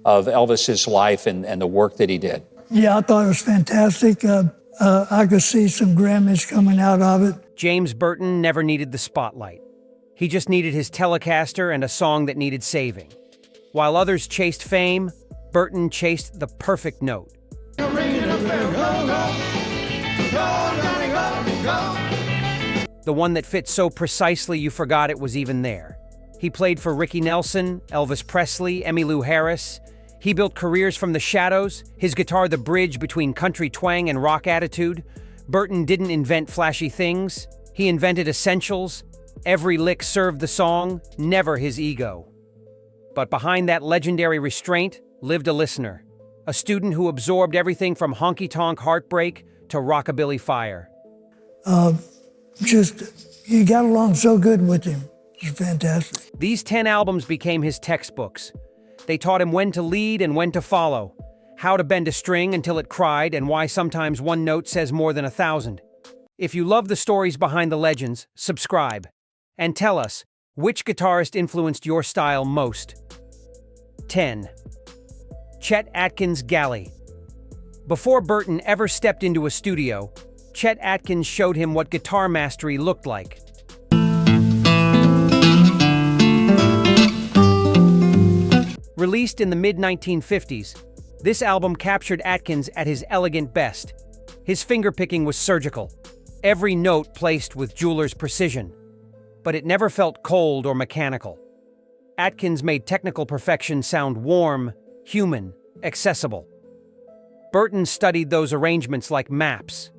of Elvis's life and the work that he did. Yeah, I thought it was fantastic. I could see some Grammys coming out of it. James Burton never needed the spotlight. He just needed his Telecaster and a song that needed saving. While others chased fame, Burton chased the perfect note. The one that fit so precisely you forgot it was even there. He played for Ricky Nelson, Elvis Presley, Emmylou Harris. He built careers from the shadows, his guitar the bridge between country twang and rock attitude. Burton didn't invent flashy things. He invented essentials. Every lick served the song, never his ego. But behind that legendary restraint lived a listener, a student who absorbed everything from honky-tonk heartbreak to rockabilly fire. You got along so good with him. It was fantastic. These 10 albums became his textbooks. They taught him when to lead and when to follow, how to bend a string until it cried, and why sometimes one note says more than 1,000. If you love the stories behind the legends, subscribe. And tell us, which guitarist influenced your style most? 10. Chet Atkins Galley. Before Burton ever stepped into a studio, Chet Atkins showed him what guitar mastery looked like. Released in the mid-1950s, this album captured Atkins at his elegant best. His fingerpicking was surgical, every note placed with jeweler's precision. But it never felt cold or mechanical. Atkins made technical perfection sound warm, human, accessible. Burton studied those arrangements like maps.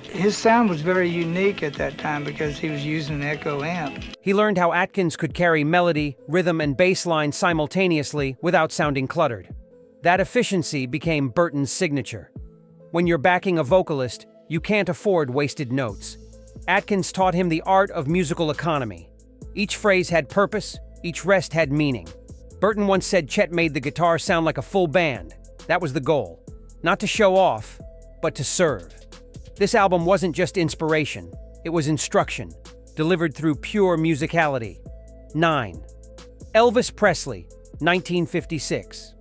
His sound was very unique at that time because he was using an echo amp. He learned how Atkins could carry melody, rhythm, and bass line simultaneously without sounding cluttered. That efficiency became Burton's signature. When you're backing a vocalist, you can't afford wasted notes. Atkins taught him the art of musical economy. Each phrase had purpose, each rest had meaning. Burton once said Chet made the guitar sound like a full band. That was the goal. Not to show off, but to serve. This album wasn't just inspiration, it was instruction, delivered through pure musicality. 9. Elvis Presley, 1956.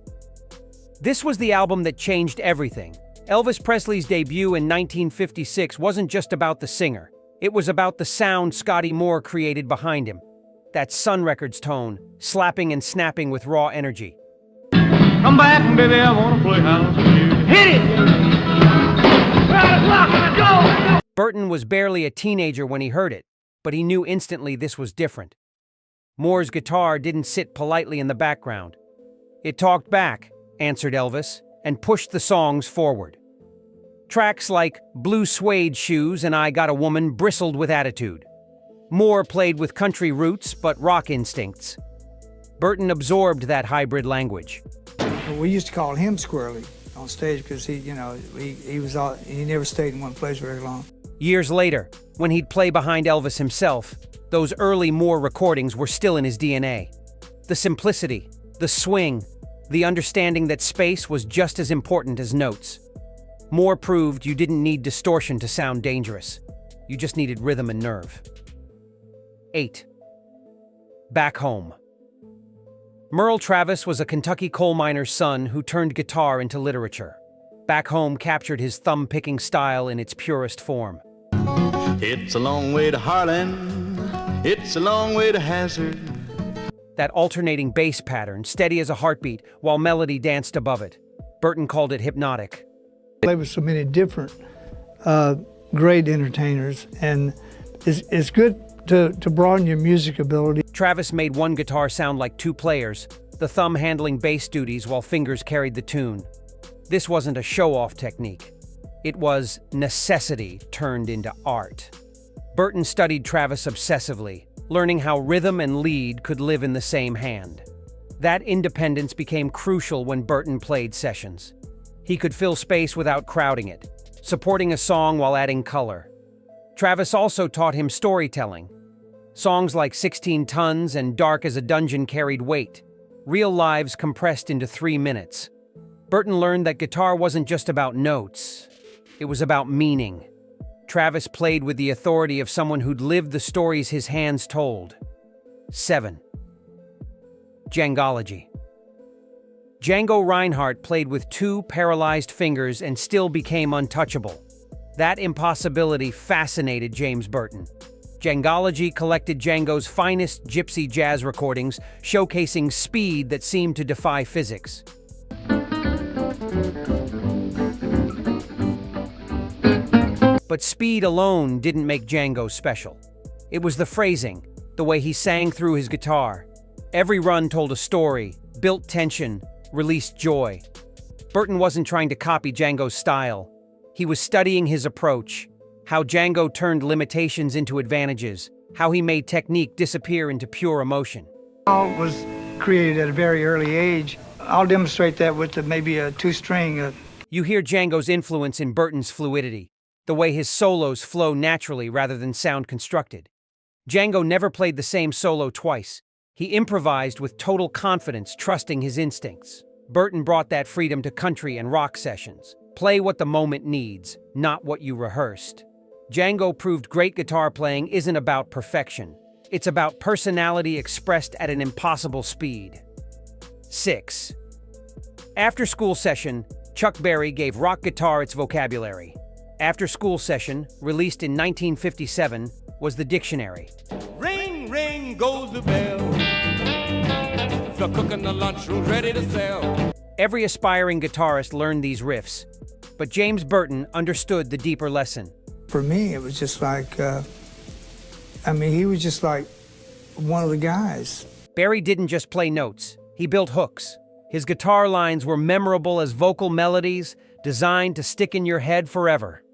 This was the album that changed everything. Elvis Presley's debut in 1956 wasn't just about the singer. It was about the sound Scotty Moore created behind him. That Sun Records tone, slapping and snapping with raw energy. Come back, baby, I wanna play house with you. Hit it! Go! Burton was barely a teenager when he heard it, but he knew instantly this was different. Moore's guitar didn't sit politely in the background. It talked back, answered Elvis, and pushed the songs forward. Tracks like Blue Suede Shoes and I Got a Woman bristled with attitude. Moore played with country roots but rock instincts. Burton absorbed that hybrid language. We used to call him Squirrely on stage because he never stayed in one place very long. Years later, when he'd play behind Elvis himself, those early Moore recordings were still in his DNA. The simplicity, the swing, the understanding that space was just as important as notes. Moore proved you didn't need distortion to sound dangerous. You just needed rhythm and nerve. 8. Back Home. Merle Travis was a Kentucky coal miner's son who turned guitar into literature. Back Home captured his thumb-picking style in its purest form. It's a long way to Harlan, it's a long way to Hazard. That alternating bass pattern, steady as a heartbeat, while melody danced above it. Burton called it hypnotic. There were so many different great entertainers, and it's good to broaden your music ability. Travis made one guitar sound like two players, the thumb handling bass duties while fingers carried the tune. This wasn't a show-off technique. It was necessity turned into art. Burton studied Travis obsessively, learning how rhythm and lead could live in the same hand. That independence became crucial when Burton played sessions. He could fill space without crowding it, supporting a song while adding color. Travis also taught him storytelling. Songs like 16 Tons and Dark as a Dungeon carried weight, real lives compressed into 3 minutes. Burton learned that guitar wasn't just about notes, it was about meaning. Travis played with the authority of someone who'd lived the stories his hands told. 7. Jangology. Django Reinhardt played with 2 paralyzed fingers and still became untouchable. That impossibility fascinated James Burton. Djangology collected Django's finest gypsy jazz recordings, showcasing speed that seemed to defy physics. But speed alone didn't make Django special. It was the phrasing, the way he sang through his guitar. Every run told a story, built tension, released joy. Burton wasn't trying to copy Django's style. He was studying his approach, how Django turned limitations into advantages, how he made technique disappear into pure emotion. All was created at a very early age. I'll demonstrate that with maybe a 2-string. You hear Django's influence in Burton's fluidity, the way his solos flow naturally rather than sound constructed. Django never played the same solo twice. He improvised with total confidence, trusting his instincts. Burton brought that freedom to country and rock sessions. Play what the moment needs, not what you rehearsed. Django proved great guitar playing isn't about perfection. It's about personality expressed at an impossible speed. 6. After School Session, Chuck Berry gave rock guitar its vocabulary. After School Session, released in 1957, was the dictionary. Ring, ring goes the bell. The cook in the lunchroom's ready to sell. Every aspiring guitarist learned these riffs, but James Burton understood the deeper lesson. For me, it was just like, he was just like one of the guys. Berry didn't just play notes, he built hooks. His guitar lines were memorable as vocal melodies, designed to stick in your head forever.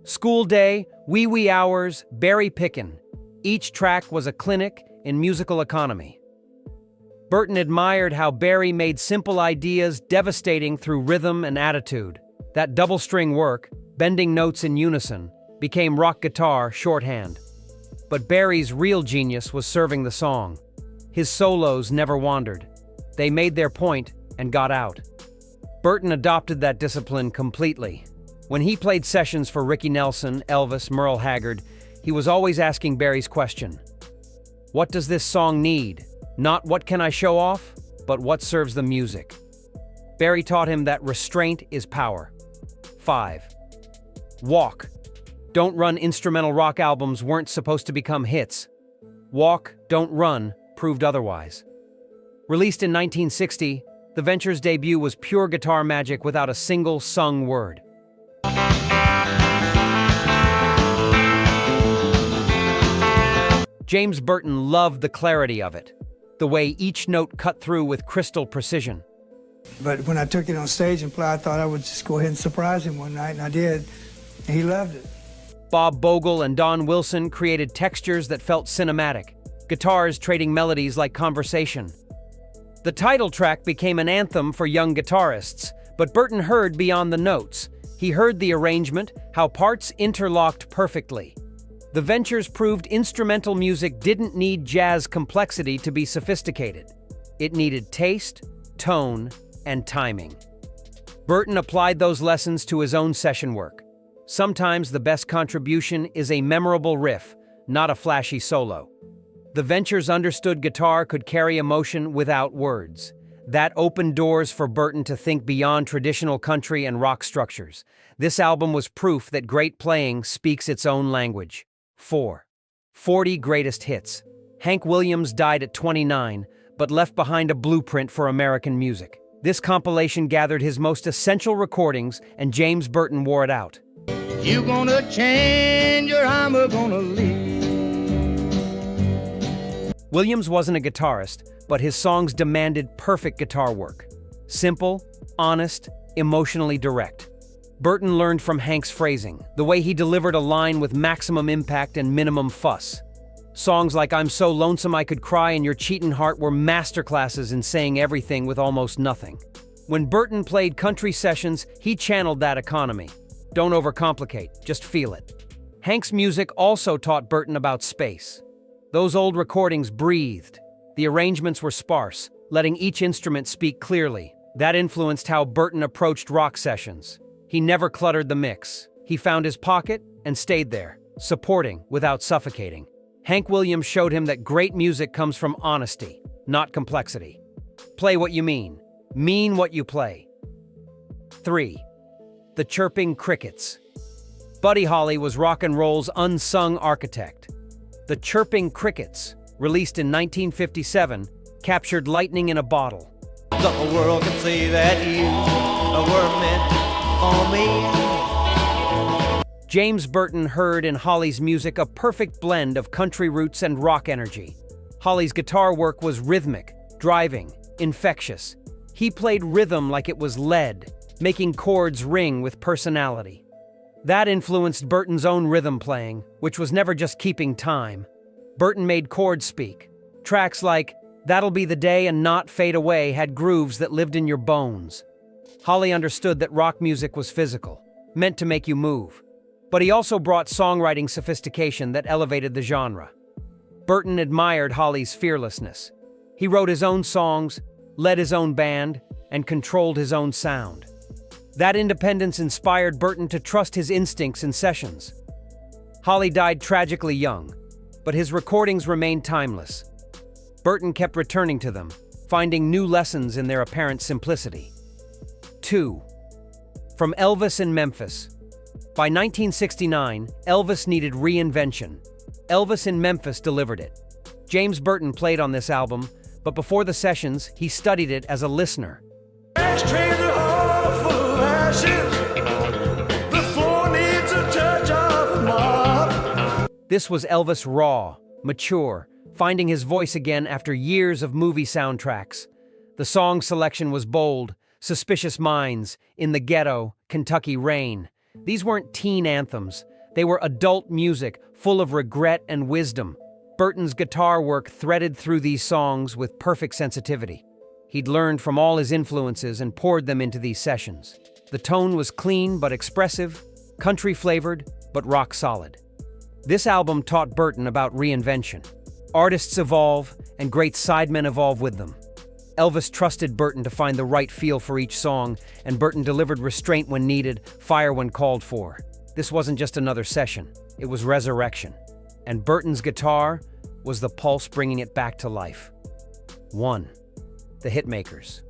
School Day, Wee Wee Hours, Berry Pickin'. Each track was a clinic in musical economy. Burton admired how Berry made simple ideas devastating through rhythm and attitude. That double-string work, bending notes in unison, became rock guitar shorthand. But Berry's real genius was serving the song. His solos never wandered. They made their point and got out. Burton adopted that discipline completely. When he played sessions for Ricky Nelson, Elvis, Merle Haggard, he was always asking Berry's question. What does this song need? Not what can I show off, but what serves the music. Berry taught him that restraint is power. 5. Walk. Don't Run instrumental rock albums weren't supposed to become hits. Walk, Don't Run proved otherwise. Released in 1960, the Venture's debut was pure guitar magic without a single sung word. James Burton loved the clarity of it, the way each note cut through with crystal precision. But when I took it on stage and played, I thought I would just go ahead and surprise him one night, and I did. And he loved it. Bob Bogle and Don Wilson created textures that felt cinematic, guitars trading melodies like conversation. The title track became an anthem for young guitarists, but Burton heard beyond the notes. He heard the arrangement, how parts interlocked perfectly. The Ventures proved instrumental music didn't need jazz complexity to be sophisticated. It needed taste, tone, and timing. Burton applied those lessons to his own session work. Sometimes the best contribution is a memorable riff, not a flashy solo. The Ventures understood guitar could carry emotion without words. That opened doors for Burton to think beyond traditional country and rock structures. This album was proof that great playing speaks its own language. 4. 40 Greatest Hits. Hank Williams died at 29, but left behind a blueprint for American music. This compilation gathered his most essential recordings, and James Burton wore it out. You gonna change or I'm gonna leave. Williams wasn't a guitarist, but his songs demanded perfect guitar work. Simple, honest, emotionally direct. Burton learned from Hank's phrasing, the way he delivered a line with maximum impact and minimum fuss. Songs like I'm So Lonesome I Could Cry and Your Cheatin' Heart were masterclasses in saying everything with almost nothing. When Burton played country sessions, he channeled that economy. Don't overcomplicate, just feel it. Hank's music also taught Burton about space. Those old recordings breathed. The arrangements were sparse, letting each instrument speak clearly. That influenced how Burton approached rock sessions. He never cluttered the mix. He found his pocket and stayed there, supporting without suffocating. Hank Williams showed him that great music comes from honesty, not complexity. Play what you mean. Mean what you play. 3. The Chirping Crickets. Buddy Holly was rock and roll's unsung architect. The Chirping Crickets, released in 1957, captured lightning in a bottle. The whole world can see that you were meant for me. James Burton heard in Holly's music a perfect blend of country roots and rock energy. Holly's guitar work was rhythmic, driving, infectious. He played rhythm like it was lead, making chords ring with personality. That influenced Burton's own rhythm playing, which was never just keeping time. Burton made chords speak. Tracks like That'll Be the Day and Not Fade Away had grooves that lived in your bones. Holly understood that rock music was physical, meant to make you move. But he also brought songwriting sophistication that elevated the genre. Burton admired Holly's fearlessness. He wrote his own songs, led his own band, and controlled his own sound. That independence inspired Burton to trust his instincts in sessions. Holly died tragically young, but his recordings remained timeless. Burton kept returning to them, finding new lessons in their apparent simplicity. 2. From Elvis in Memphis. By 1969, Elvis needed reinvention. Elvis in Memphis delivered it. James Burton played on this album, but before the sessions, he studied it as a listener. This was Elvis raw, mature, finding his voice again after years of movie soundtracks. The song selection was bold: Suspicious Minds, In the Ghetto, Kentucky Rain. These weren't teen anthems. They were adult music, full of regret and wisdom. Burton's guitar work threaded through these songs with perfect sensitivity. He'd learned from all his influences and poured them into these sessions. The tone was clean but expressive, country-flavored but rock-solid. This album taught Burton about reinvention. Artists evolve, and great sidemen evolve with them. Elvis trusted Burton to find the right feel for each song, and Burton delivered restraint when needed, fire when called for. This wasn't just another session, it was resurrection. And Burton's guitar was the pulse bringing it back to life. 1. The Hitmakers.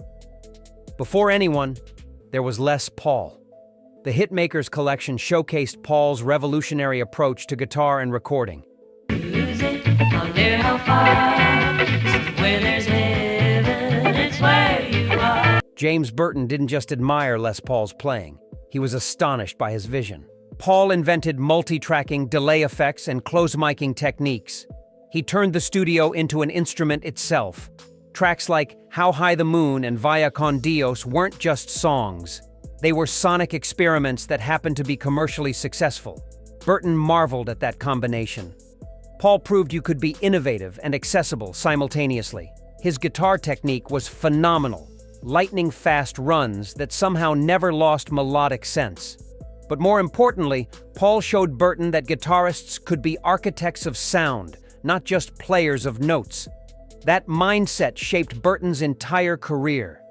Before anyone, there was Les Paul. The Hitmakers collection showcased Paul's revolutionary approach to guitar and recording. Music, wonder how far, where there's heaven, it's where you are. James Burton didn't just admire Les Paul's playing, he was astonished by his vision. Paul invented multi-tracking, delay effects, and close-miking techniques. He turned the studio into an instrument itself. Tracks like How High the Moon and Vaya con Dios weren't just songs. They were sonic experiments that happened to be commercially successful. Burton marveled at that combination. Paul proved you could be innovative and accessible simultaneously. His guitar technique was phenomenal, lightning-fast runs that somehow never lost melodic sense. But more importantly, Paul showed Burton that guitarists could be architects of sound, not just players of notes. That mindset shaped Burton's entire career.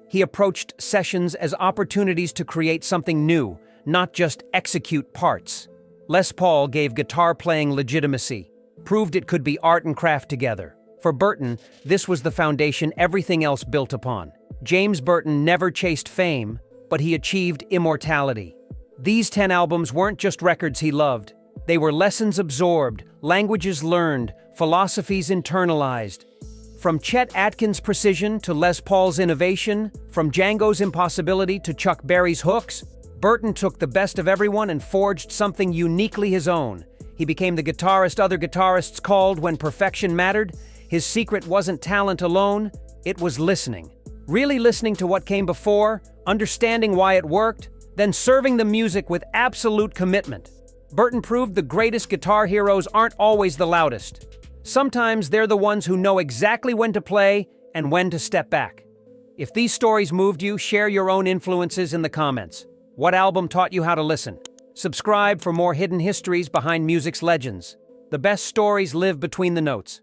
He approached sessions as opportunities to create something new, not just execute parts. Les Paul gave guitar playing legitimacy, proved it could be art and craft together. For Burton, this was the foundation everything else built upon. James Burton never chased fame, but he achieved immortality. These 10 albums weren't just records he loved. They were lessons absorbed, languages learned, philosophies internalized. From Chet Atkins' precision to Les Paul's innovation, from Django's impossibility to Chuck Berry's hooks, Burton took the best of everyone and forged something uniquely his own. He became the guitarist other guitarists called when perfection mattered. His secret wasn't talent alone, it was listening. Really listening to what came before, understanding why it worked, then serving the music with absolute commitment. Burton proved the greatest guitar heroes aren't always the loudest. Sometimes they're the ones who know exactly when to play and when to step back. If these stories moved you, share your own influences in the comments. What album taught you how to listen? Subscribe for more hidden histories behind music's legends. The best stories live between the notes.